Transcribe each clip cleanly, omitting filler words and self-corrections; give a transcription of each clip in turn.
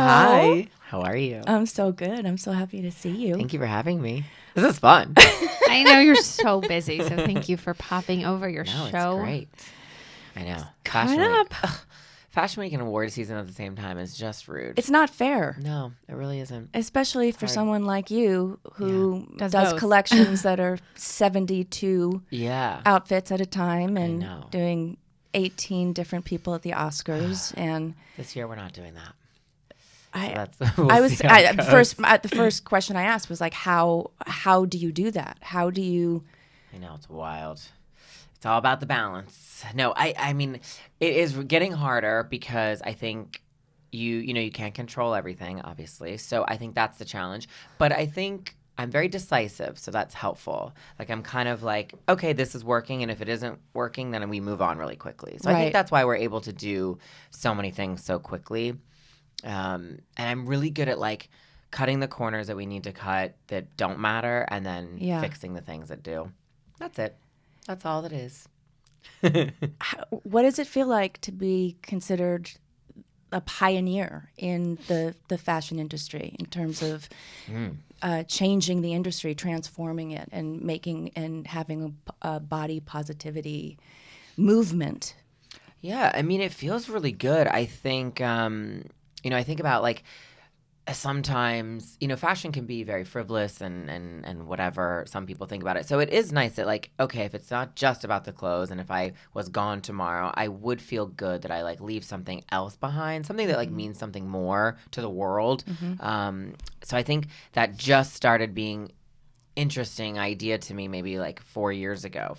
Hi. How are you? I'm so good. I'm so happy to see you. Thank you for having me. This is fun. I know you're so busy, so thank you for popping over your show. It's great. I know. Coming up. Fashion Week and award season at the same time is just rude. It's not fair. No, it really isn't. Especially for someone like you who does both. collections that are 72 outfits at a time and doing 18 different people at the Oscars. And this year we're not doing that. The first question I asked was like, how do you do that? How do you? I know, it's wild. It's all about the balance. No, I mean, it is getting harder because I think you can't control everything, obviously. So I think that's the challenge. But I think I'm very decisive, so that's helpful. Like I'm kind of like, okay, this is working, and if it isn't working, then we move on really quickly. So I think that's why we're able to do so many things so quickly. And I'm really good at like cutting the corners that we need to cut that don't matter, and then fixing the things that do. That's it. That's all it is. What does it feel like to be considered a pioneer in the fashion industry in terms of changing the industry, transforming it, and making and having a body positivity movement? Yeah, I mean, it feels really good. I think, I think about like sometimes, fashion can be very frivolous and whatever some people think about it. So it is nice that like, okay, if it's not just about the clothes and if I was gone tomorrow, I would feel good that I like leave something else behind, something that like means something more to the world. So I think that just started being interesting idea to me maybe like 5 years ago,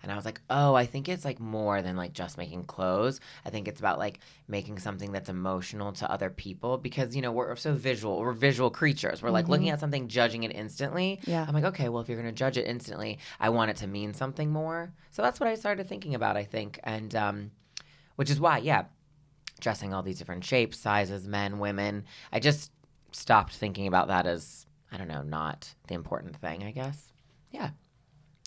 and I was like, oh, I think it's like more than like just making clothes. I think it's about like making something that's emotional to other people, because we're so visual, we're visual creatures, we're like looking at something, judging it instantly. I'm like, okay, well, if you're gonna judge it instantly, I want it to mean something more. So that's what I started thinking about, I think, and which is why dressing all these different shapes, sizes, men, women, I just stopped thinking about that as, I don't know, not the important thing, I guess. Yeah.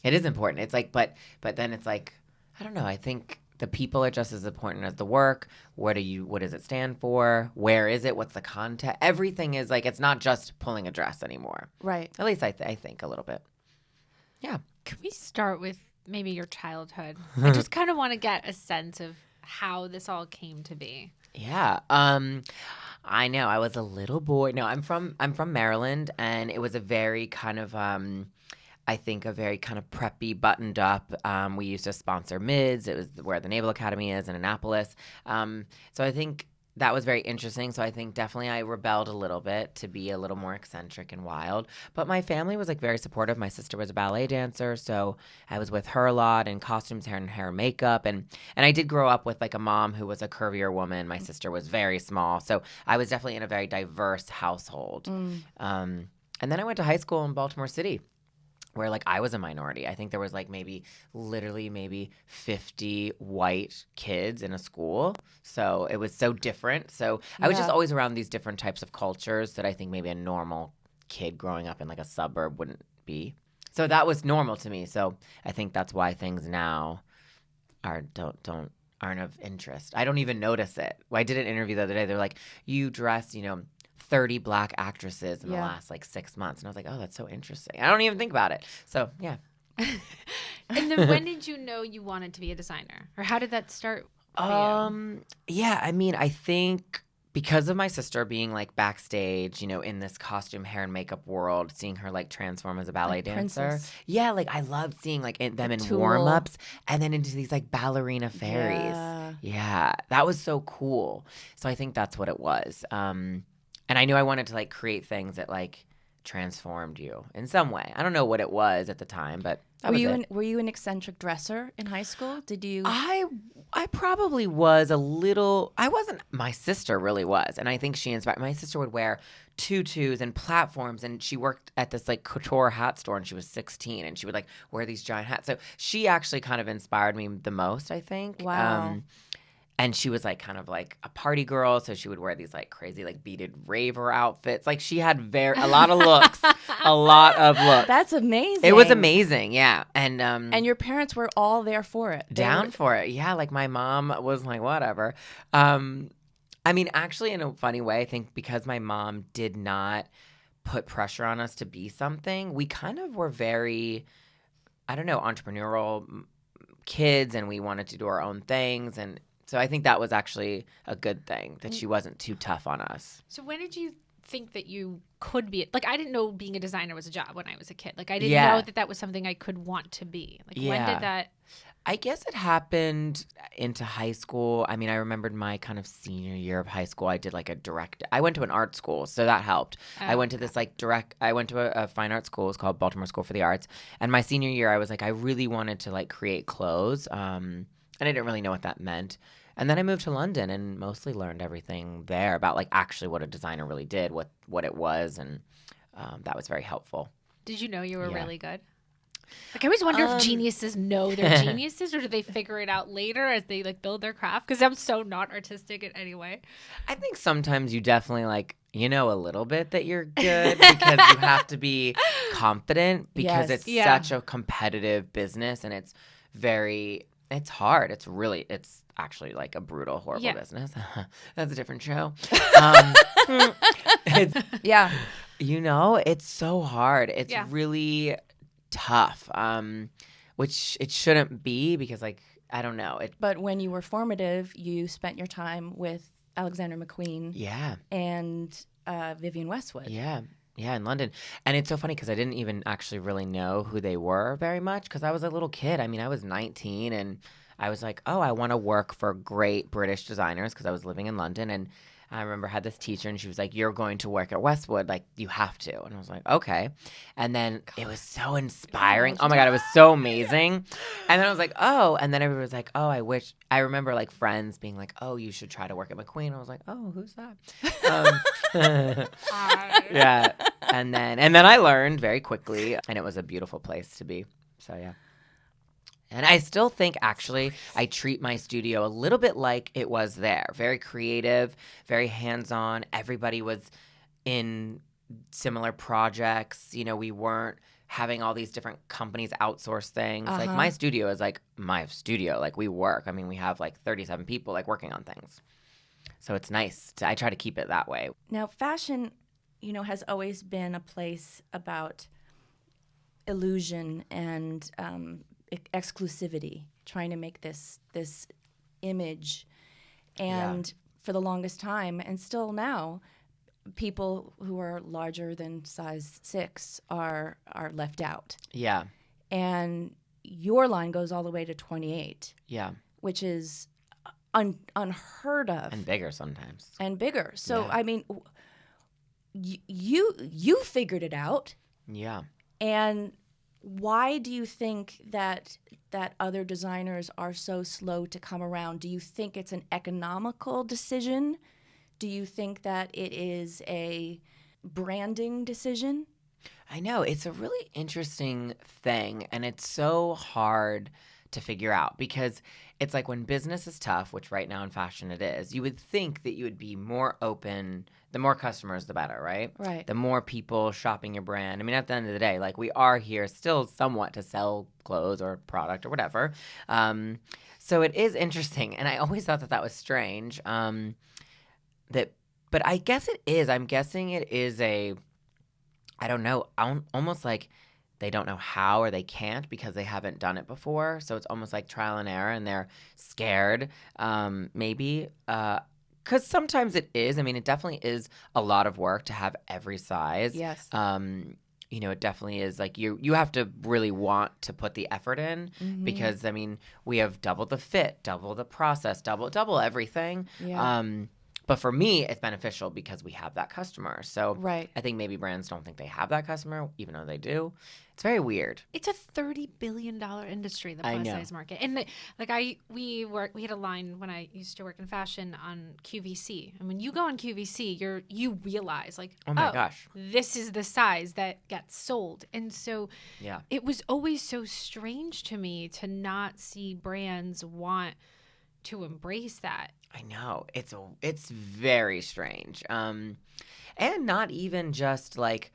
It is important. It's like, but then it's like, I don't know. I think the people are just as important as the work. What does it stand for? Where is it? What's the content? Everything is like, it's not just pulling a dress anymore. Right. At least I think a little bit. Yeah. Can we start with maybe your childhood? I just kind of want to get a sense of how this all came to be. Yeah. I know. I was a little boy. No, I'm from Maryland, and it was a very kind of I think a very kind of preppy, buttoned up. We used to sponsor mids. It was where the Naval Academy is in Annapolis. So I think that was very interesting. So I think definitely I rebelled a little bit to be a little more eccentric and wild. But my family was like very supportive. My sister was a ballet dancer, so I was with her a lot in costumes, hair and makeup. And I did grow up with like a mom who was a curvier woman. My sister was very small. So I was definitely in a very diverse household. And then I went to high school in Baltimore City, where like I was a minority. I think there was like maybe 50 white kids in a school. So it was so different. So I was just always around these different types of cultures that I think maybe a normal kid growing up in like a suburb wouldn't be. So that was normal to me. So I think that's why things now aren't of interest. I don't even notice it. I did an interview the other day. They're like, you dress, 30 black actresses in the last like 6 months. And I was like, oh, that's so interesting. I don't even think about it. So, yeah. And then when did you know you wanted to be a designer? Or how did that start for you? Yeah, I mean, I think because of my sister being like backstage, in this costume, hair and makeup world, seeing her like transform as a ballet dancer. Princess. Yeah, like I loved seeing like them in warm-ups and then into these like ballerina fairies. Yeah, that was so cool. So I think that's what it was. And I knew I wanted to like create things that like transformed you in some way. I don't know what it was at the time, but that was it. Were you an eccentric dresser in high school? Did you? I probably was a little. I wasn't. My sister really was, and I think she inspired. My sister would wear tutus and platforms, and she worked at this like couture hat store, and she was 16, and she would like wear these giant hats. So she actually kind of inspired me the most, I think. Wow. And she was like kind of like a party girl, so she would wear these like crazy like beaded raver outfits. Like she had a lot of looks, a lot of looks. That's amazing. It was amazing, yeah. And your parents were all there for it. For it, yeah. Like my mom was like whatever. I mean, actually, in a funny way, I think because my mom did not put pressure on us to be something, we kind of were very, I don't know, entrepreneurial kids, and we wanted to do our own things. And so I think that was actually a good thing, that she wasn't too tough on us. So when did you think that you could be, like, I didn't know being a designer was a job when I was a kid. Like, I didn't know that was something I could want to be. Like, when did that? I guess it happened into high school. I mean, I remembered my kind of senior year of high school. I did like I went to an art school, so that helped. I went to this I went to a fine art school. It's called Baltimore School for the Arts. And my senior year, I was like, I really wanted to like create clothes. And I didn't really know what that meant. And then I moved to London and mostly learned everything there about like actually what a designer really did, what it was. And that was very helpful. Did you know you were really good? Like, I always wonder if geniuses know they're geniuses, or do they figure it out later as they like build their craft? Because I'm so not artistic in any way. I think sometimes you definitely like, you know, a little bit that you're good because you have to be confident because it's such a competitive business, and it's hard. It's actually like a brutal, horrible business. That's a different show. You know, it's so hard. It's really tough, which it shouldn't be because, like, I don't know. But when you were formative, you spent your time with Alexander McQueen and Vivienne Westwood. Yeah, in London. And it's so funny because I didn't even actually really know who they were very much because I was a little kid. I mean, I was 19 and I was like, oh, I want to work for great British designers because I was living in London. And I remember I had this teacher and she was like, you're going to work at Westwood. Like, you have to. And I was like, okay. And then it was so inspiring. Oh my God, it was so amazing. And then I was like, oh. And then everybody was like, oh, I remember like friends being like, oh, you should try to work at McQueen. I was like, oh, who's that? Yeah. And then I learned very quickly, and it was a beautiful place to be. So yeah. And I still think, actually, I treat my studio a little bit like it was there. Very creative, very hands-on. Everybody was in similar projects. You know, we weren't having all these different companies outsource things. Like, my studio is like my studio. Like, we work. I mean, we have like 37 people like working on things. So it's nice. I try to keep it that way. Now, fashion, you know, has always been a place about illusion and exclusivity, trying to make this image. And for the longest time, and still now, people who are larger than size 6 are left out. Yeah. And your line goes all the way to 28. Yeah. Which is unheard of. And bigger sometimes. And bigger. So, I mean, you figured it out. Yeah. And why do you think that other designers are so slow to come around? Do you think it's an economical decision? Do you think that it is a branding decision? I know. It's a really interesting thing, and it's so hard to figure out because it's like when business is tough, which right now in fashion it is, you would think that you would be more open. The more customers, the better, right? Right. The more people shopping your brand. I mean, at the end of the day, like, we are here still somewhat to sell clothes or product or whatever. So it is interesting. And I always thought that was strange. But I guess it is. I'm guessing it is I don't know, almost like they don't know how or they can't because they haven't done it before. So it's almost like trial and error and they're scared, maybe. Because sometimes it is. I mean, it definitely is a lot of work to have every size. Yes. You know, it definitely is. Like, you have to really want to put the effort in because, I mean, we have double the fit, double the process, double everything. Yeah. But for me, it's beneficial because we have that customer. So right. I think maybe brands don't think they have that customer, even though they do. It's very weird. It's a $30 billion industry, the plus size market. And we had a line when I used to work in fashion on QVC. And when you go on QVC, you realize like, oh my gosh, this is the size that gets sold. And so it was always so strange to me to not see brands want to embrace that. I know. It's very strange. And not even just like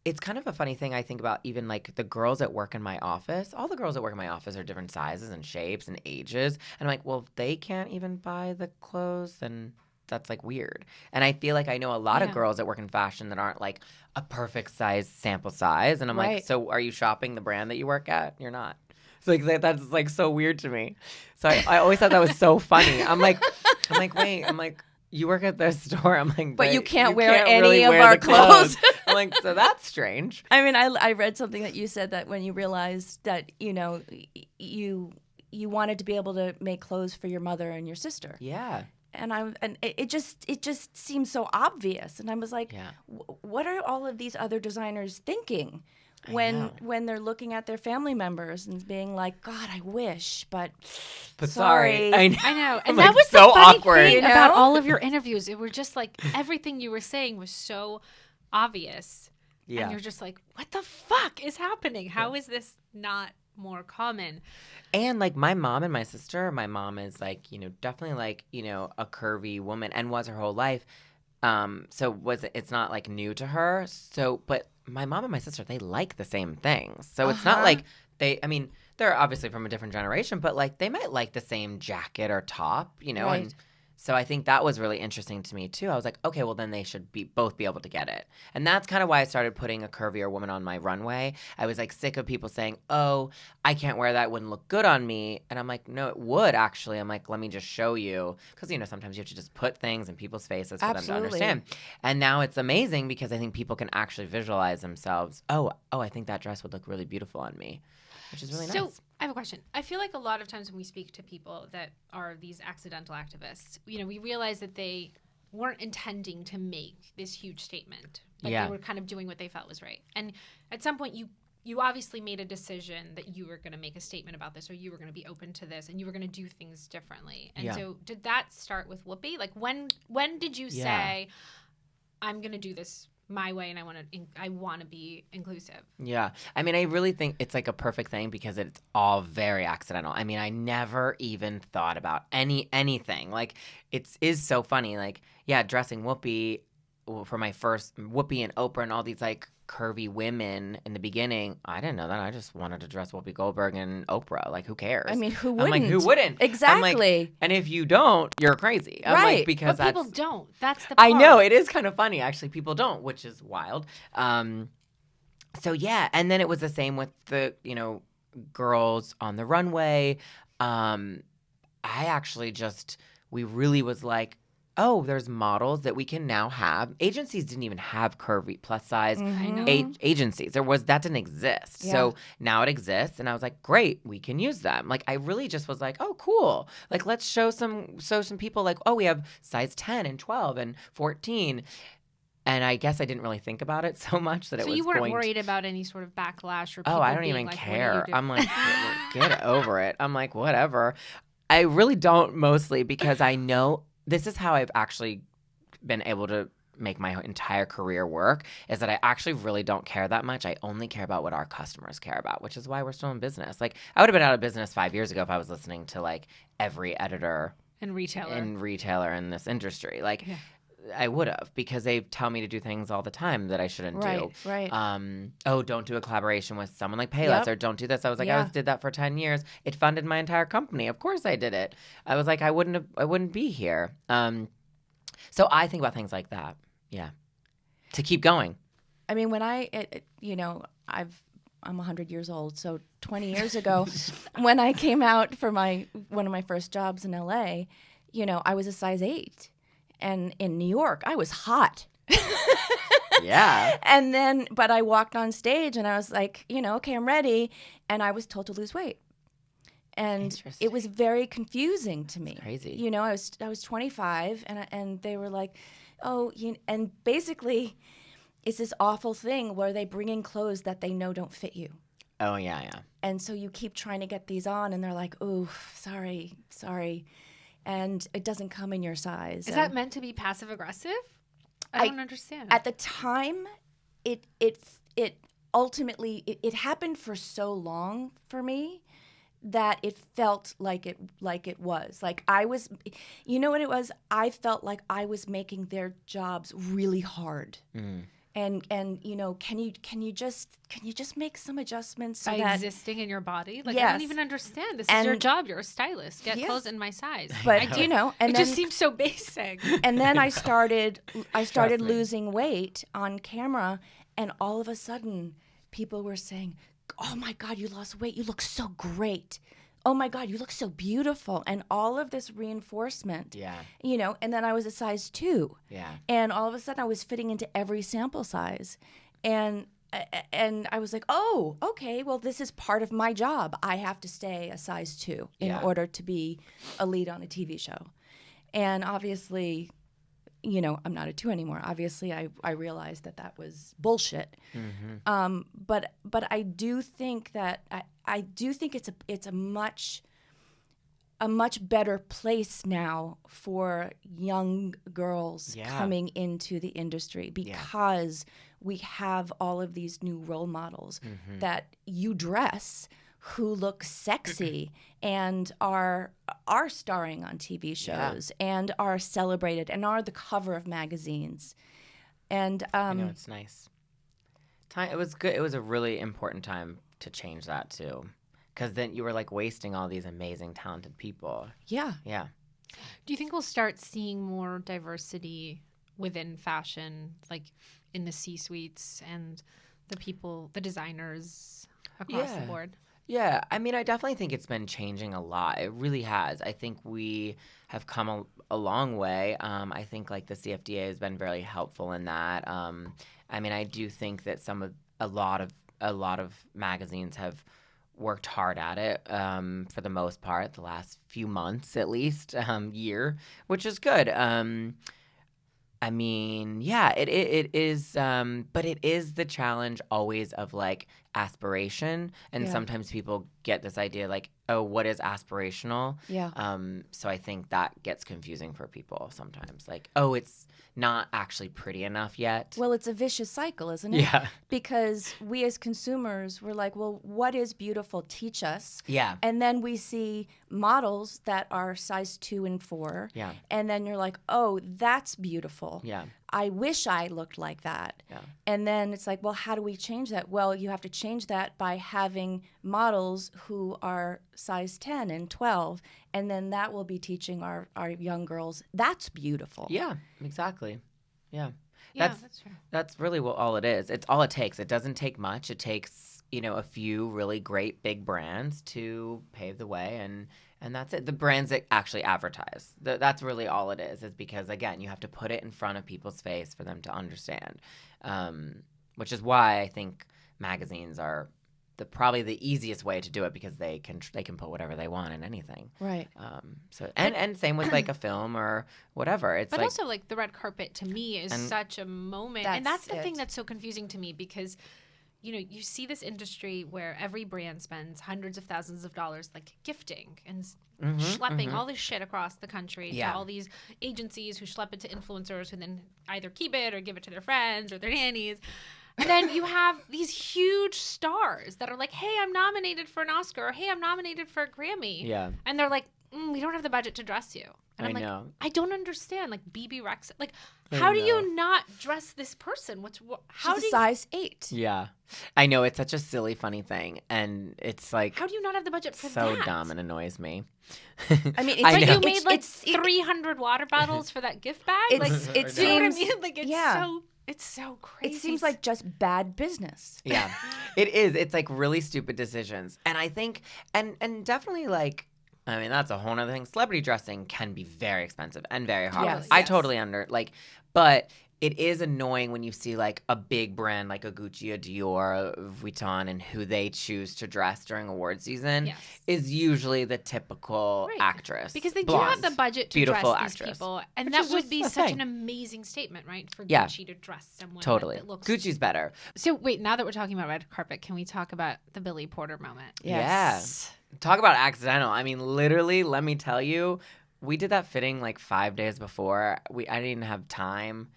it's kind of a funny thing I think about even like the girls that work in my office. All the girls that work in my office are different sizes and shapes and ages. And I'm like, well, if they can't even buy the clothes, then that's like weird. And I feel like I know a lot of girls that work in fashion that aren't like a perfect size sample size. And I'm like, so are you shopping the brand that you work at? You're not. It's like that's like so weird to me. So I always thought that was so funny. I'm like, wait, you work at this store. I'm like, but you can't wear any really of our clothes. I'm like, so that's strange. I mean, I read something that you said that when you realized that, you know, you wanted to be able to make clothes for your mother and your sister. Yeah. And it just seems so obvious. And I was like, what are all of these other designers thinking when they're looking at their family members and being like, God, I wish, but sorry. I know. And that like, was so the funny awkward thing about all of your interviews. It were just like everything you were saying was so obvious. Yeah. And you're just like, what the fuck is happening? How is this not more common? And like my mom and my sister, my mom is like, you know, definitely like, you know, a curvy woman and was her whole life. It's not like new to her. So, but my mom and my sister, they like the same things. So it's not like they're obviously from a different generation, but like they might like the same jacket or top, you know, and so I think that was really interesting to me too. I was like, okay, well then they should both be able to get it. And that's kind of why I started putting a curvier woman on my runway. I was like sick of people saying, oh, I can't wear that, it wouldn't look good on me. And I'm like, no, it would actually. I'm like, let me just show you. Because, you know, sometimes you have to just put things in people's faces for them to understand. And now it's amazing because I think people can actually visualize themselves, oh, I think that dress would look really beautiful on me, which is really nice. So I have a question. I feel like a lot of times when we speak to people that are these accidental activists, you know, we realize that they weren't intending to make this huge statement, but they were kind of doing what they felt was right. And at some point, you obviously made a decision that you were going to make a statement about this, or you were going to be open to this, and you were going to do things differently. And so, did that start with Whoopi? Like, when did you say, "I'm going to do this my way, and I want to be inclusive"? Yeah. I mean, I really think it's like a perfect thing because it's all very accidental. I mean, I never even thought about anything. Like, it is so funny. Like, dressing Whoopi for my first Whoopi and Oprah and all these like curvy women in the beginning. I didn't know that. I just wanted to dress Whoopi Goldberg and Oprah. Like, who cares? I mean, who wouldn't? I'm like, who wouldn't? Exactly. I'm like, and if you don't, you're crazy. I'm like, because but people don't. That's the part. I know. It is kind of funny, actually. People don't, which is wild. So, yeah. And then it was the same with the, you know, girls on the runway. We really was like, oh, there's models that we can now have. Agencies didn't even have curvy plus size agencies. That didn't exist. Yeah. So now it exists, and I was like, great, we can use them. Like, I really just was like, oh, cool. Like, let's show some people like, oh, we have size 10 and 12 and 14. And I guess I didn't really think about it so much that it was. So you weren't worried about any sort of backlash or people I don't being even like, care. I'm like, get over it. I'm like, whatever. I really don't, mostly because I know. This is how I've actually been able to make my entire career work, is that I actually really don't care that much. I only care about what our customers care about, which is why we're still in business. Like, I would have been out of business 5 years ago if I was listening to like every editor and retailer in this industry. Like, I would have, because they tell me to do things all the time that I shouldn't do. Right. Don't do a collaboration with someone like Payless, or don't do this. I was like, I did that for 10 years. It funded my entire company. Of course I did it. I was like, I wouldn't be here. So I think about things like that. Yeah. To keep going. I mean, when I'm 100 years old, so 20 years ago, when I came out for one of my first jobs in LA, you know, I was a size 8. And in New York, I was hot. Yeah. But I walked on stage and I was like, you know, okay, I'm ready. And I was told to lose weight. And it was very confusing to me. It's crazy. You know, I was 25 and they were like, oh, and basically it's this awful thing where they bring in clothes that they know don't fit you. Oh, yeah. And so you keep trying to get these on and they're like, oh, sorry. And it doesn't come in your size. Is that meant to be passive aggressive? I don't understand. At the time, it ultimately happened for so long for me that it felt like it was. Like I was, you know what it was? I felt like I was making their jobs really hard. And can you just make some adjustments so by that existing in your body? Like, yes. I don't even understand. This is your job. You're a stylist. Get yes. clothes in my size. But and it then, just seems so basic. And then I started me. losing weight on camera, and all of a sudden people were saying, "Oh my God, you lost weight. You look so great. Oh my God, you look so beautiful." And all of this reinforcement. Yeah. And then I was a size 2. Yeah. And all of a sudden I was fitting into every sample size. And I was like, "Oh, okay, well, this is part of my job. I have to stay a size 2 in order to be a lead on a TV show." And obviously, I'm not a 2 anymore. Obviously, I realized that was bullshit. Mm-hmm. But I do think that I do think it's a much better place now for young girls coming into the industry because we have all of these new role models that you dress who look sexy and are starring on TV shows and are celebrated and are the cover of magazines. And it's nice. It was good. It was a really important time to change that too, because then you were like wasting all these amazing, talented people. Yeah. Do you think we'll start seeing more diversity within fashion, like in the C-suites and the designers across the board? Yeah, I mean, I definitely think it's been changing a lot. It really has. I think we have come a long way. I think like the CFDA has been very helpful in that. I mean, I do think that a lot of magazines have worked hard at it for the most part, the last few months at least, year, which is good. I mean, yeah, it is, but it is the challenge always of like aspiration, and sometimes people get this idea like, oh, what is aspirational? Yeah. So I think that gets confusing for people sometimes, like, oh, it's not actually pretty enough yet. Well, it's a vicious cycle, isn't it? Yeah. Because we as consumers, we're like, well, what is beautiful? Teach us. Yeah. And then we see models that are size 2 and 4. Yeah. And then you're like, oh, that's beautiful. Yeah. I wish I looked like that. Yeah. And then it's like, well, how do we change that? Well, you have to change that by having models who are size 10 and 12, and then that will be teaching our young girls that's beautiful. Yeah, exactly. Yeah. Yeah, that's true. That's really all it is. It's all it takes. It doesn't take much. It takes, a few really great big brands to pave the way, and that's it. The brands that actually advertise. That's really all it is because, again, you have to put it in front of people's face for them to understand, which is why I think magazines are probably the easiest way to do it because they can put whatever they want in anything. Right. So and same with like a film or whatever. It's but like, also like the red carpet to me is such a moment, and that's the thing that's so confusing to me because you see this industry where every brand spends hundreds of thousands of dollars like gifting and schlepping all this shit across the country to all these agencies who schlep it to influencers who then either keep it or give it to their friends or their nannies. And then you have these huge stars that are like, hey, I'm nominated for an Oscar, or hey, I'm nominated for a Grammy. Yeah. And they're like, we don't have the budget to dress you. And I'm know. like, I don't understand. Like BB Rex, like, how do you not dress this person? She's a size 8. Yeah. I know, it's such a silly, funny thing. And it's like, how do you not have the budget for that? So dumb and annoys me. I mean, but you made like 300 water bottles for that gift bag? Like, it you know what I seems, mean? Like, it's so crazy. It seems like just bad business. Yeah, it is. It's like really stupid decisions. And I think, and definitely like, I mean, that's a whole other thing. Celebrity dressing can be very expensive and very hard. Yes. I totally but it is annoying when you see like a big brand like a Gucci, a Dior, a Vuitton, and who they choose to dress during award season is usually the typical actress. Because they blonde, do have the budget to dress these people. And which that is would just be the such thing. an amazing statement, right? For Gucci to dress someone that looks... Gucci's better. So wait, now that we're talking about red carpet, can we talk about the Billy Porter moment? Yes. Yeah. Talk about accidental. I mean, literally, let me tell you, we did that fitting like 5 days before. I didn't even have time.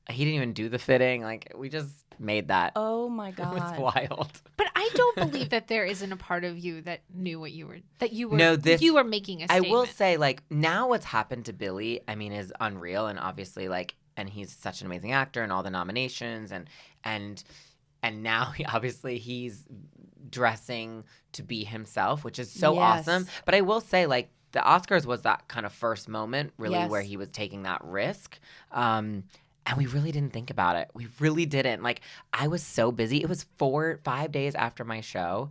He didn't even do the fitting. Like, we just made that. Oh my God. It was wild. But I don't believe that there isn't a part of you that knew what you were you were making a statement. I will say, like, now what's happened to Billy, I mean, is unreal. And obviously, like, and he's such an amazing actor and all the nominations and now he's dressing to be himself, which is so awesome. But I will say, like, the Oscars was that kind of first moment, really, where he was taking that risk. And we really didn't think about it. We really didn't. Like, I was so busy. It was 5 days after my show.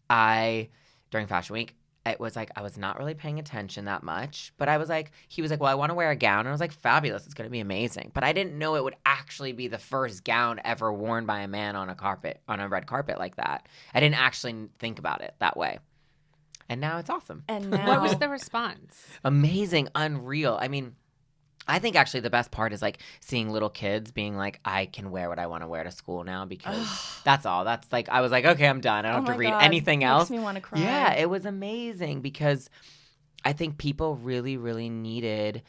During Fashion Week, it was like I was not really paying attention that much. But I was like, he was like, well, I want to wear a gown. And I was like, fabulous. It's going to be amazing. But I didn't know it would actually be the first gown ever worn by a man on a red carpet like that. I didn't actually think about it that way. And now it's awesome. And now, what was the response? Amazing, unreal. I mean, I think actually the best part is like seeing little kids being like, I can wear what I want to wear to school now because that's all. That's like, I was like, okay, I'm done. I don't have to read anything else. Makes me want to cry. Yeah, it was amazing because I think people really, really needed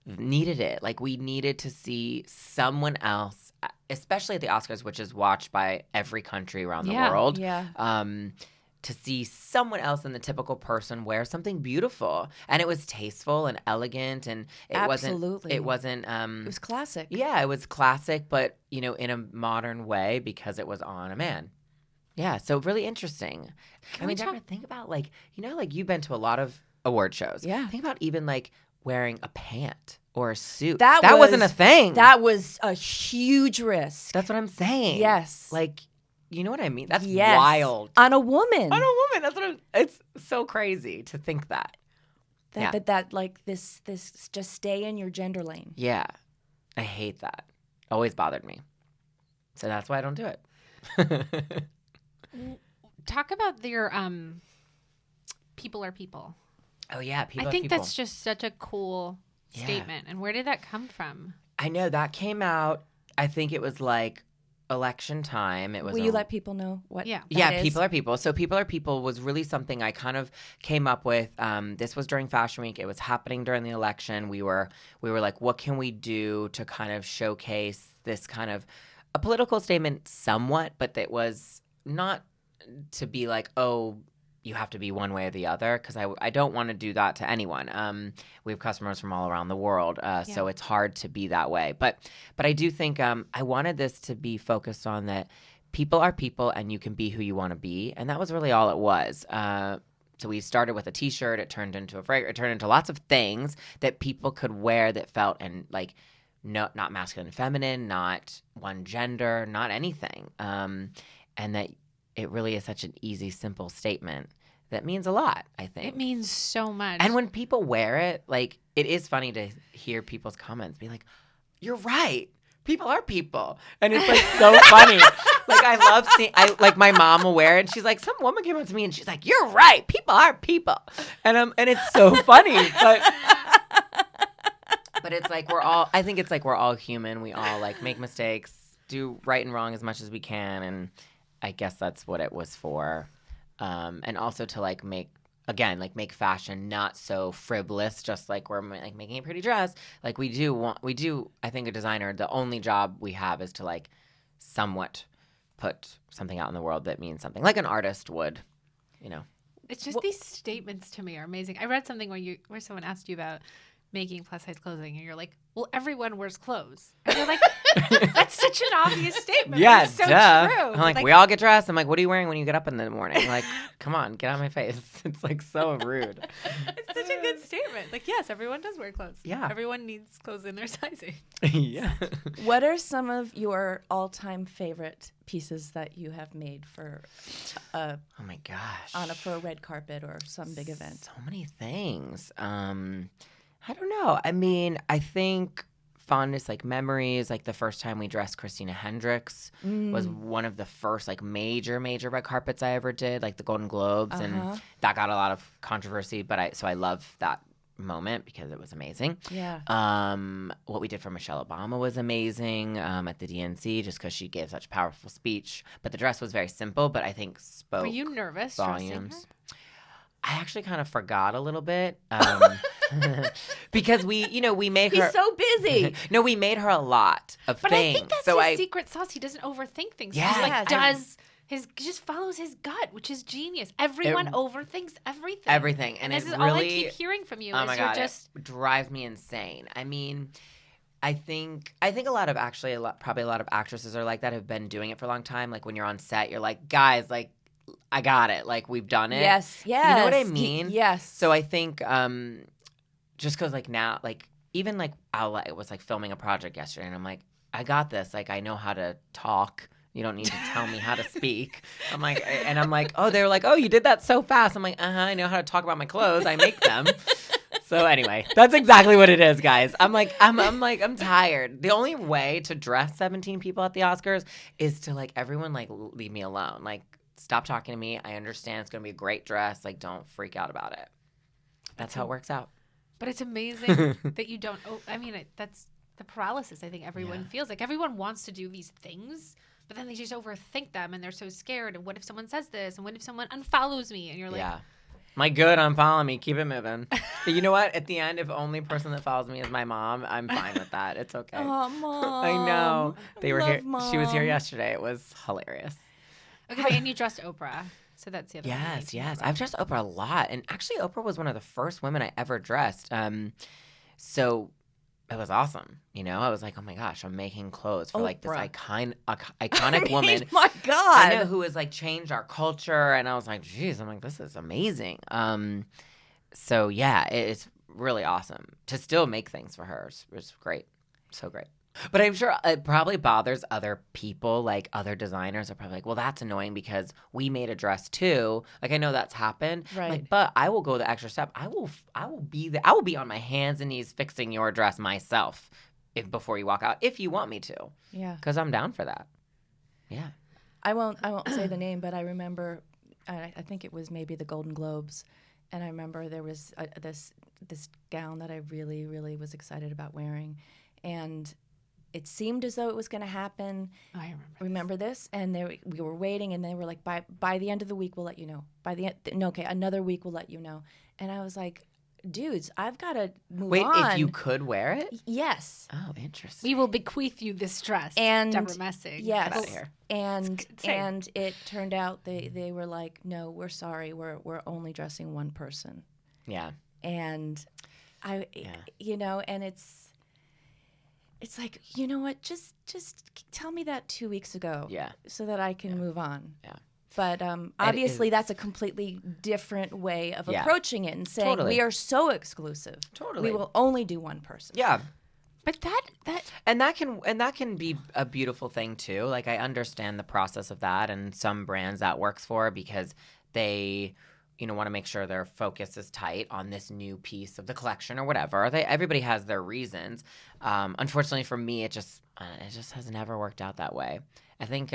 it. Like, we needed to see someone else, especially at the Oscars, which is watched by every country around the world. Yeah. To see someone else than the typical person wear something beautiful, and it was tasteful and elegant, and it wasn't. It was classic. Yeah, it was classic, but in a modern way because it was on a man. Yeah, so really interesting. Debra, think about like you've been to a lot of award shows. Yeah, think about even like wearing a pant or a suit. That wasn't a thing. That was a huge risk. That's what I'm saying. Yes, like. You know what I mean? That's wild. On a woman. That's it's so crazy to think that. That like this just stay in your gender lane. Yeah. I hate that. Always bothered me. So that's why I don't do it. Talk about your people are people. Oh yeah, people are people. I think that's just such a cool statement. And where did that come from? I know that came out, I think it was like election time. It was. Will you let people know what? Yeah, is? People are people. So people are people was really something I kind of came up with. This was during Fashion Week. It was happening during the election. We were like, what can we do to kind of showcase this kind of a political statement, somewhat, but that was not to be like, oh, you have to be one way or the other, because I don't want to do that to anyone. We have customers from all around the world, so it's hard to be that way. But I do think I wanted this to be focused on that people are people and you can be who you want to be, and that was really all it was. So we started with a T-shirt. It turned into it turned into lots of things that people could wear that felt and like not masculine and feminine, not one gender, not anything, and that. It really is such an easy, simple statement that means a lot, I think. It means so much. And when people wear it, like, it is funny to hear people's comments be like, you're right. People are people. And it's, like, so funny. Like, I love seeing, like, my mom will wear it, and she's like, some woman came up to me, and she's like, you're right. People are people. And it's so funny. But it's like I think it's like we're all human. We all, like, make mistakes, do right and wrong as much as we can, and I guess that's what it was for. And also to like make fashion not so frivolous, just like we're like making a pretty dress. Like we do, I think a designer, the only job we have is to like somewhat put something out in the world that means something, like an artist would, It's just these statements to me are amazing. I read something where someone asked you about making plus size clothing, and you're like, well, everyone wears clothes. And you're like, that's such an obvious statement. Yeah, it's so duh. true. I'm like, we all get dressed. I'm like, what are you wearing when you get up in the morning? Like, come on, get out of my face. It's like so rude. It's such a good statement. Like, yes, everyone does wear clothes. Yeah. Everyone needs clothes in their sizing. Yeah. What are some of your all-time favorite pieces that you have made for oh my gosh. for a red carpet or some big event? So many things. I don't know. I mean, I think fondest, like memories, like the first time we dressed Christina Hendricks was one of the first like major red carpets I ever did, like the Golden Globes, and that got a lot of controversy, but I love that moment because it was amazing. Yeah. What we did for Michelle Obama was amazing at the DNC, just because she gave such a powerful speech. But the dress was very simple, but I think spoke. Were you nervous volumes. I actually kind of forgot a little bit because we made her. He's so busy. No, we made her a lot of but things. I think that's his secret sauce. He doesn't overthink things. Yes. He just follows his gut, which is genius. Everyone overthinks everything. Everything, and this it is really, all I keep hearing from you. Oh my God, it drives me insane. I mean, I think a lot of probably a lot of actresses are like that, have been doing it for a long time. Like when you're on set, you're like, guys, like I got it, like we've done it. Yes. You know what I mean? Yes. So I think just because like now, like even like I was like filming a project yesterday, and I'm like, I got this. Like I know how to talk. You don't need to tell me how to speak. I'm like, oh, they were like, oh, you did that so fast. I'm like, I know how to talk about my clothes. I make them. So anyway, that's exactly what it is, guys. I'm tired. The only way to dress 17 people at the Oscars is to like everyone like leave me alone. Like stop talking to me. I understand it's gonna be a great dress. Like don't freak out about it. That's how it works out. But it's amazing that you don't. That's the paralysis. I think everyone feels like everyone wants to do these things, but then they just overthink them and they're so scared. And what if someone says this? And what if someone unfollows me? And you're like, my good, unfollow me. Keep it moving. But you know what? At the end, if the only person that follows me is my mom, I'm fine with that. It's okay. Oh, Mom. I know. They were here. Mom. She was here yesterday. It was hilarious. Okay, and you dressed Oprah. So that's the other one. Yes. I've dressed Oprah a lot. And actually, Oprah was one of the first women I ever dressed. So it was awesome. You know, I was like, oh my gosh, I'm making clothes for like this iconic woman. My God. I know, who has like changed our culture. And I was like, geez, I'm like, this is amazing. So yeah, it's really awesome to still make things for her. It's great. So great. But I'm sure it probably bothers other people, like other designers are probably like, well, that's annoying because we made a dress too. Like I know that's happened. Right. Like, but I will go the extra step. I will be on my hands and knees fixing your dress myself before you walk out, if you want me to. Yeah. Because I'm down for that. Yeah. I won't say the name, but I remember, I think it was maybe the Golden Globes, and I remember there was this gown that I really, really was excited about wearing, and it seemed as though it was going to happen. Oh, I remember this, and we were waiting, and they were like, by the end of the week, we'll let you know. Another week, we'll let you know. And I was like, dudes, I've got to move on. Wait, if you could wear it? Yes. Oh, interesting. We will bequeath you this dress. And Debra Messing. yes, Get out of here. and it turned out they were like, no, we're sorry, we're only dressing one person. Yeah. And and it's like, you know what, just tell me that 2 weeks ago. Yeah. So that I can move on. Yeah. But obviously that's a completely different way of approaching it and saying we are so exclusive. Totally. We will only do one person. Yeah. But that can be a beautiful thing too. Like I understand the process of that, and some brands that works for because they want to make sure their focus is tight on this new piece of the collection or whatever. Everybody has their reasons. Unfortunately for me, it just has never worked out that way. I think,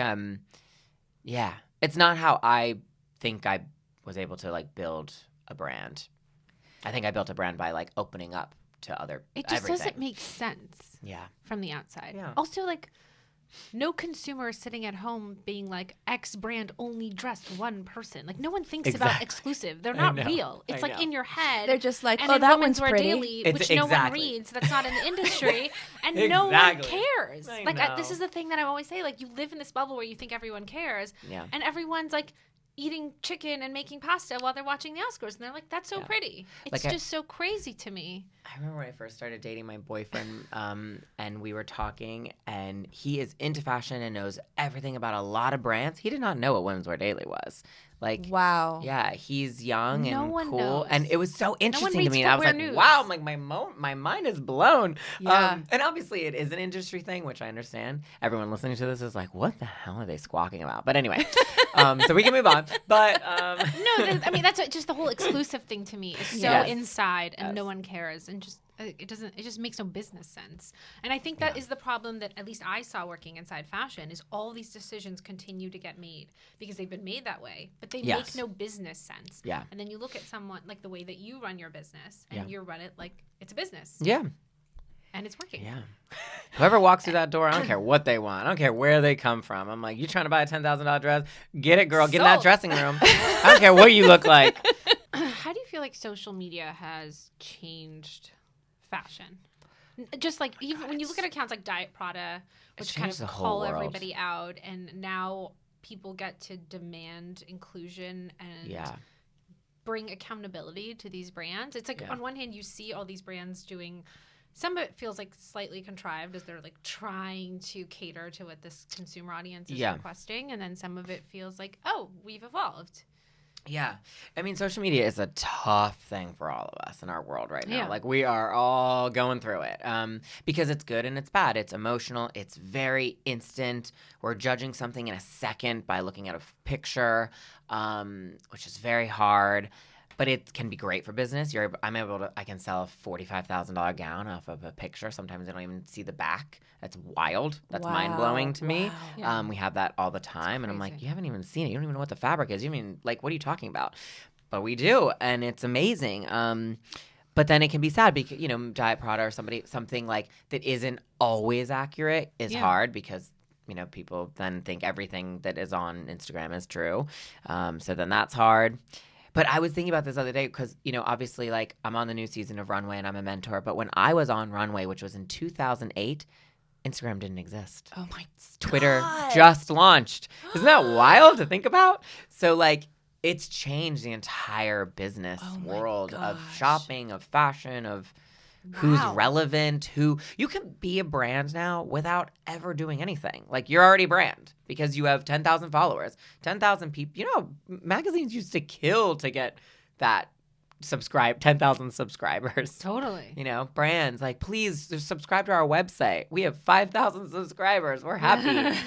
it's not how I think I was able to like build a brand. I think I built a brand by like opening up to it just doesn't make sense. Yeah. From the outside. Yeah. Also, like, no consumer is sitting at home being like, X brand only dressed one person. Like, no one thinks about exclusive. They're not real. It's like in your head. They're just like, and oh, in that Women's one's Wear pretty. Daily, which no one reads. That's not in the industry. And no one cares. This is the thing that I always say. Like, you live in this bubble where you think everyone cares. Yeah. And everyone's like eating chicken and making pasta while they're watching the Oscars. And they're like, that's so pretty. It's just so crazy to me. I remember when I first started dating my boyfriend, and we were talking, and he is into fashion and knows everything about a lot of brands. He did not know what Women's Wear Daily was. Like, wow. Yeah, he's young and one cool. knows. And it was so interesting to me. And I was like, news. wow, I'm like, my mind is blown. Yeah. And obviously it is an industry thing, which I understand. Everyone listening to this is like, what the hell are they squawking about? But anyway, so we can move on. But that's just the whole exclusive thing to me. It's so inside and no one cares. And just it just makes no business sense. And I think that is the problem that at least I saw working inside fashion is all these decisions continue to get made because they've been made that way, but they make no business sense. Yeah. And then you look at someone like the way that you run your business and you run it like it's a business. Yeah. And it's working. Yeah. Whoever walks through that door, I don't care what they want. I don't care where they come from. I'm like, you trying to buy a $10,000 dress? Get it, girl. Get in that dressing room. I don't care what you look like. How do you feel like social media has changed fashion? Just like even when you look at accounts like Diet Prada, which kind of call everybody out, and now people get to demand inclusion and bring accountability to these brands. It's like on one hand you see all these brands doing some of it feels like slightly contrived as they're like trying to cater to what this consumer audience is requesting. And then some of it feels like, oh, we've evolved. Yeah. I mean, social media is a tough thing for all of us in our world right now. Yeah. Like, we are all going through it because it's good and it's bad. It's emotional. It's very instant. We're judging something in a second by looking at a picture, which is very hard. But it can be great for business. I can sell a $45,000 gown off of a picture. Sometimes I don't even see the back. That's wild. That's mind-blowing to me. Yeah. We have that all the time. And I'm like, you haven't even seen it. You don't even know what the fabric is. You mean, like, what are you talking about? But we do, and it's amazing. But then it can be sad because, Diet Prada or something like that isn't always accurate is hard because, people then think everything that is on Instagram is true. So then that's hard. But I was thinking about this the other day because, obviously, like, I'm on the new season of Runway and I'm a mentor. But when I was on Runway, which was in 2008, Instagram didn't exist. Oh, my Twitter God. just launched. Isn't that wild to think about? So, like, it's changed the entire business world of shopping, of fashion, of who's relevant, you can be a brand now without ever doing anything. Like, you're already a brand because you have 10,000 followers, 10,000 people. Magazines used to kill to get that 10,000 subscribers. Totally. Brands like, please subscribe to our website. We have 5,000 subscribers. We're happy.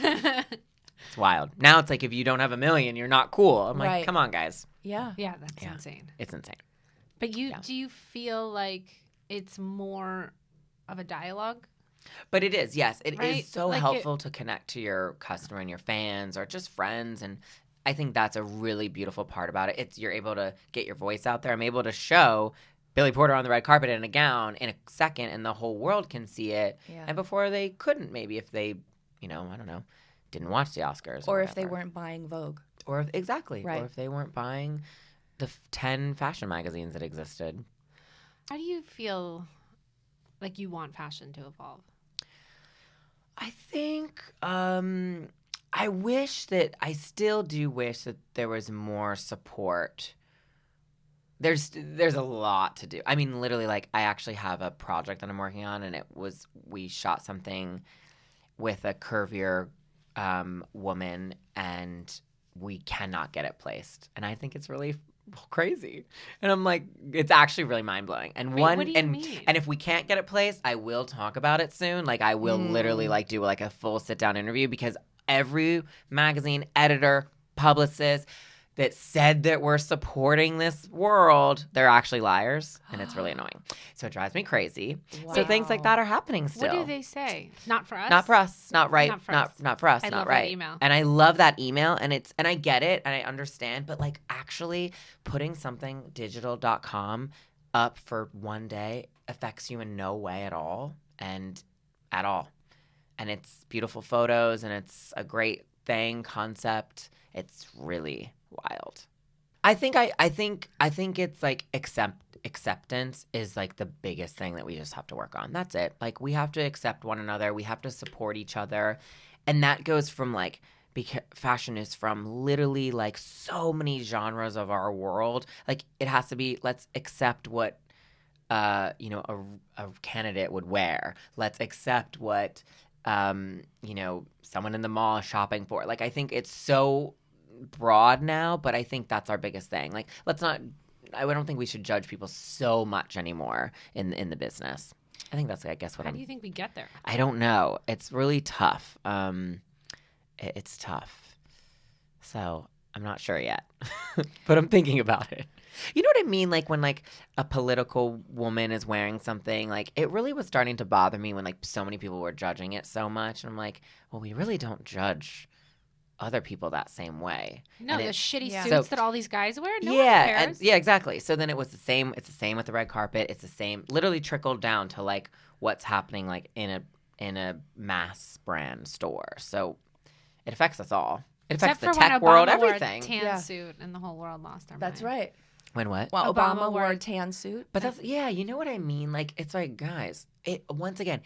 It's wild. Now it's like, if you don't have 1 million, you're not cool. I'm like, come on, guys. Yeah. Yeah, that's insane. It's insane. But do you feel like it's more of a dialogue? But it is, yes. It right? is so helpful to connect to your customer and your fans or just friends. And I think that's a really beautiful part about it. You're able to get your voice out there. I'm able to show Billy Porter on the red carpet in a gown in a second, and the whole world can see it. Yeah. And before they couldn't, maybe if they, I don't know, didn't watch the Oscars. Or if they weren't buying Vogue. Exactly. Right. Or if they weren't buying the 10 fashion magazines that existed. How do you feel like you want fashion to evolve? I think I still do wish that there was more support. There's a lot to do. I mean, literally, like, I actually have a project that I'm working on, and we shot something with a curvier woman, and we cannot get it placed. And I think it's really crazy. And I'm like, it's actually really mind-blowing. And what do you mean? And if we can't get it placed, I will talk about it soon. Like, I will literally like do like a full sit-down interview, because every magazine editor, publicist that said that we're supporting this world, they're actually liars, and it's really annoying. So it drives me crazy. Wow. So things like that are happening still. What do they say? Not for us? Not for us. Not right. Not for us. Not for us. I not love right. that email. And I love that email, and I get it, and I understand, but like, actually putting something digital.com up for one day affects you in no way at all. And it's beautiful photos, and it's a great concept. It's really wild. I think it's like acceptance is like the biggest thing that we just have to work on. That's it. Like, we have to accept one another. We have to support each other. And that goes from like, because fashion is from literally like so many genres of our world. Like, it has to be, let's accept what a candidate would wear. Let's accept what someone in the mall shopping for. Like, I think it's so broad now, but I think that's our biggest thing. Like, I don't think we should judge people so much anymore in the business. I think that's, I guess, How do you think we get there? I don't know. It's really tough. It's tough. So I'm not sure yet, but I'm thinking about it. You know what I mean? Like, when like a political woman is wearing something, like, it really was starting to bother me when like so many people were judging it so much. And I'm like, well, we really don't judge other people that same way. No, and the shitty suits that all these guys wear. No one cares. Exactly. So then it was the same. It's the same with the red carpet. It's the same. Literally trickled down to like what's happening like in a mass brand store. So it affects us all. It affects Except the for tech when world, Obama everything. Wore a tan suit, and the whole world lost their mind. That's right. When what? Well, Obama wore a tan suit. But that's, you know what I mean? Like, it's like, guys, once again,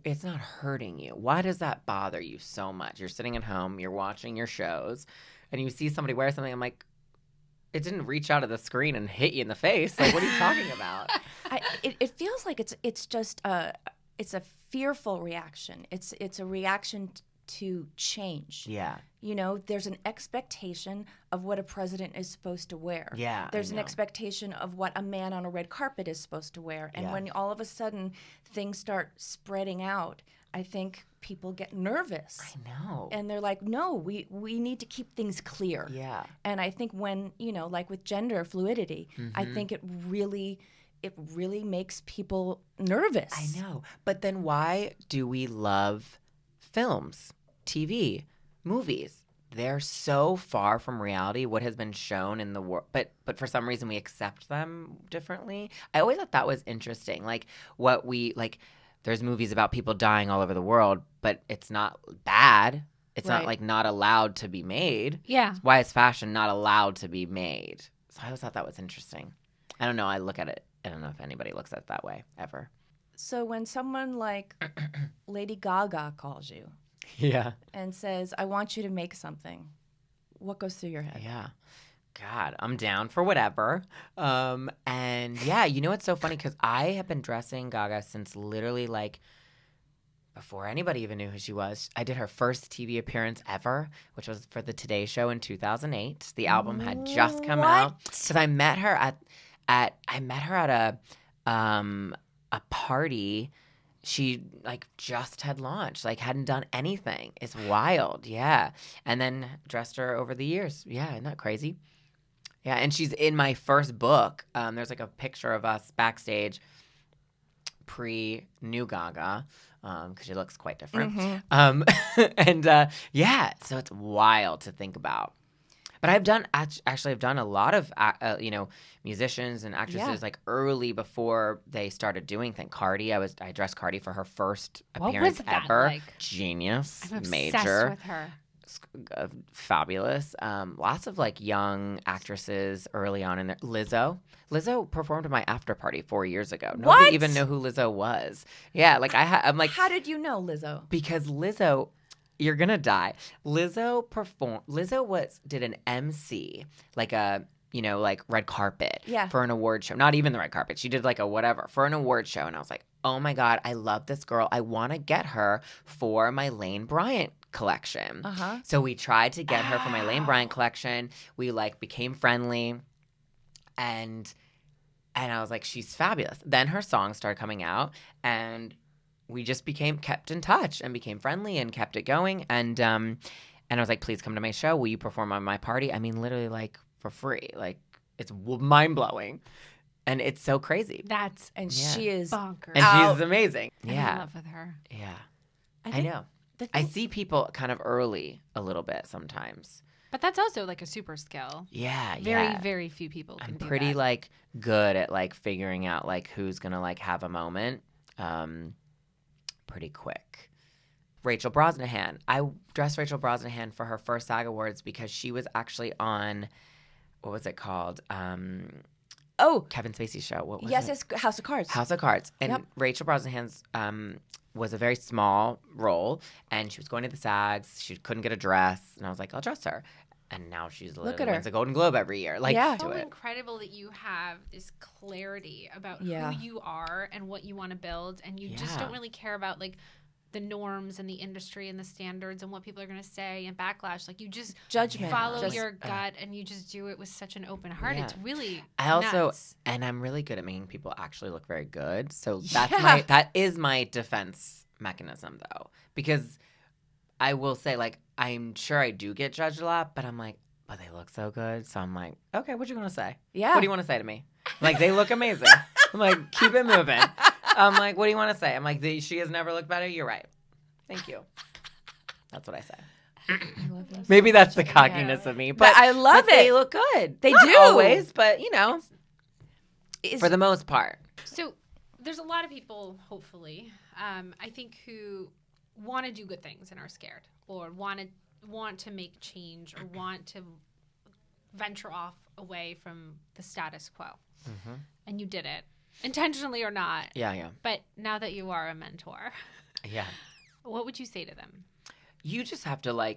it's not hurting you. Why does that bother you so much? You're sitting at home, you're watching your shows, and you see somebody wear something. I'm like, it didn't reach out of the screen and hit you in the face. Like, what are you talking about? It feels like it's just it's a fearful reaction. It's a reaction to change. Yeah. You know, there's an expectation of what a president is supposed to wear. Yeah, There's I an know. expectation of what a man on a red carpet is supposed to wear. And when all of a sudden things start spreading out, I think people get nervous. I know. And they're like, no, we need to keep things clear. Yeah. And I think when, you know, like with gender fluidity, I think it really makes people nervous. I know. But then why do we love films, TV, movies? They're so far from reality, what has been shown in the world. But for some reason, we accept them differently. I always thought that was interesting. Like, there's movies about people dying all over the world, but it's not bad. It's not, like, not allowed to be made. Yeah. Why is fashion not allowed to be made? So I always thought that was interesting. I don't know. I look at it. I don't know if anybody looks at it that way, ever. So when someone like Lady Gaga calls you Yeah. and says, I want you to make something, what goes through your head? Yeah. God, I'm down for whatever. And yeah, you know what's so funny? Because I have been dressing Gaga since literally like before anybody even knew who she was. I did her first TV appearance ever, which was for the Today Show in 2008. The album had just come out. Because I met her at a party. She like just had launched, like hadn't done anything. It's wild, yeah. And then dressed her over the years. Yeah, isn't that crazy? Yeah, and she's in my first book. There's like a picture of us backstage pre-new Gaga, because she looks quite different. Yeah, so it's wild to think about. But I've done a lot of musicians and actresses like early before they started doing things. Cardi, I dressed Cardi for her first appearance ever. Like? Genius, I'm obsessed major, with her. Fabulous. Lots of like young actresses early on in there. Lizzo performed at my after party 4 years ago. Nobody even knew who Lizzo was. Yeah, like I'm like, how did you know Lizzo? Because Lizzo. You're gonna die. Lizzo did an MC, like a red carpet for an award show. Not even the red carpet. She did like a whatever for an award show, and I was like, oh my God, I love this girl. I want to get her for my Lane Bryant collection. So we tried to get her for my Lane Bryant collection. We like became friendly, and I was like, she's fabulous. Then her songs started coming out, and we just kept in touch and became friendly and kept it going. And I was like, please come to my show. Will you perform on my party? I mean, literally like for free. Like it's mind blowing. And it's so crazy. She is bonkers. And she's amazing. I'm in love with her. Yeah. I know. I see people kind of early a little bit sometimes. But that's also like a super skill. Yeah, Very, very few people can do that. I'm pretty like good at like figuring out like who's going to like have a moment. Pretty quick. Rachel Brosnahan. I dressed Rachel Brosnahan for her first SAG Awards because she was actually on, what was it called? Kevin Spacey's show. What was it? It's House of Cards. House of Cards. And Rachel Brosnahan's was a very small role, and she was going to the SAGs. She couldn't get a dress, and I was like, I'll dress her. And now she's literally wins a Golden Globe every year. Like, it's so incredible that you have this clarity about who you are and what you want to build, and you just don't really care about like the norms and the industry and the standards and what people are going to say and backlash. Like you just follow your gut and you just do it with such an open heart. It's really nuts. And I'm really good at making people actually look very good. So that is my defense mechanism though, because I will say like, I'm sure I do get judged a lot, but I'm like, but they look so good. So I'm like, okay, what you going to say? Yeah. What do you want to say to me? Like, they look amazing. I'm like, keep it moving. I'm like, what do you want to say? I'm like, she has never looked better. You're right. Thank you. That's what I say. Maybe that's the cockiness of me. But I love it. They look good. They Not do. always, but, for the most part. So there's a lot of people, hopefully, I think, who want to do good things and are scared or want to make change or want to venture off away from the status quo. Mm-hmm. And you did it, intentionally or not. Yeah. But now that you are a mentor, what would you say to them? You just have to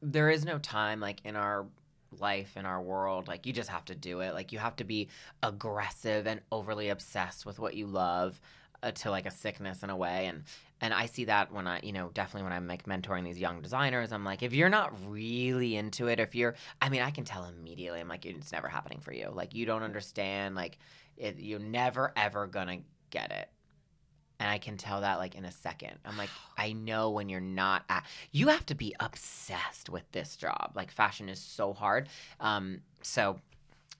there is no time like in our life in our world, like you just have to do it. Like you have to be aggressive and overly obsessed with what you love to like a sickness in a way. And I see that when I, definitely when I'm like mentoring these young designers, I'm like, if you're not really into it, I can tell immediately, I'm like, it's never happening for you. Like you don't understand, like you're never ever gonna get it. And I can tell that like in a second. I'm like, I know when you're not you have to be obsessed with this job. Like fashion is so hard. So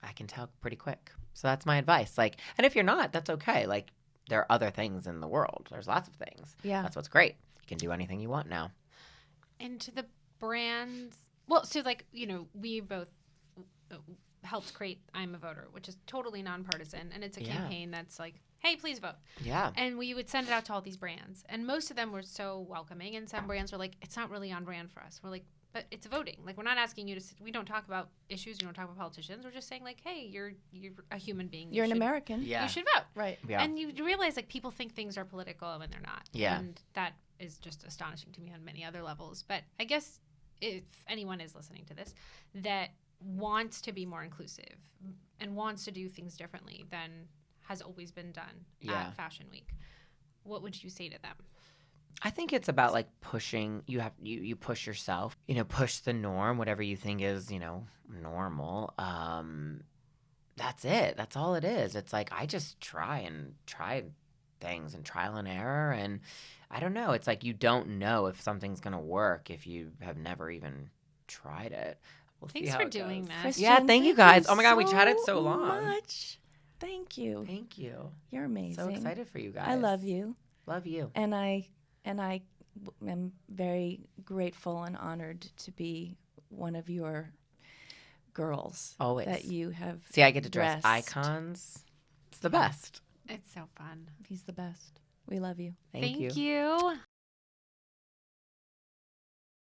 I can tell pretty quick. So that's my advice. Like, and if you're not, that's okay. Like there are other things in the world. There's lots of things. Yeah. That's what's great. You can do anything you want now. And to the brands, well, so like, we both helped create I'm a Voter, which is totally nonpartisan. And it's a campaign that's like, hey, please vote. Yeah. And we would send it out to all these brands. And most of them were so welcoming. And some brands were like, it's not really on brand for us. We're like, but it's voting. Like, we're not asking you to we don't talk about issues. We don't talk about politicians. We're just saying, like, hey, you're a human being. You're an American. Yeah. You should vote. Right. Yeah. And you realize, like, people think things are political when they're not. Yeah. And that is just astonishing to me on many other levels. But I guess if anyone is listening to this that wants to be more inclusive and wants to do things differently than has always been done at Fashion Week, what would you say to them? I think it's about like pushing. You push yourself. Push the norm, whatever you think is normal. That's it. That's all it is. It's like I just try things and trial and error, and I don't know. It's like you don't know if something's gonna work if you have never even tried it. We'll Thanks for doing this. Christian, Yeah, thank you guys. Oh my God, we chatted so long. Much. Thank you. Thank you. You're amazing. So excited for you guys. I love you. Love you. And I am very grateful and honored to be one of your girls. Always. That you have See, I get to dress dressed. icons. It's the best. It's so fun. He's the best. We love you. Thank you. you.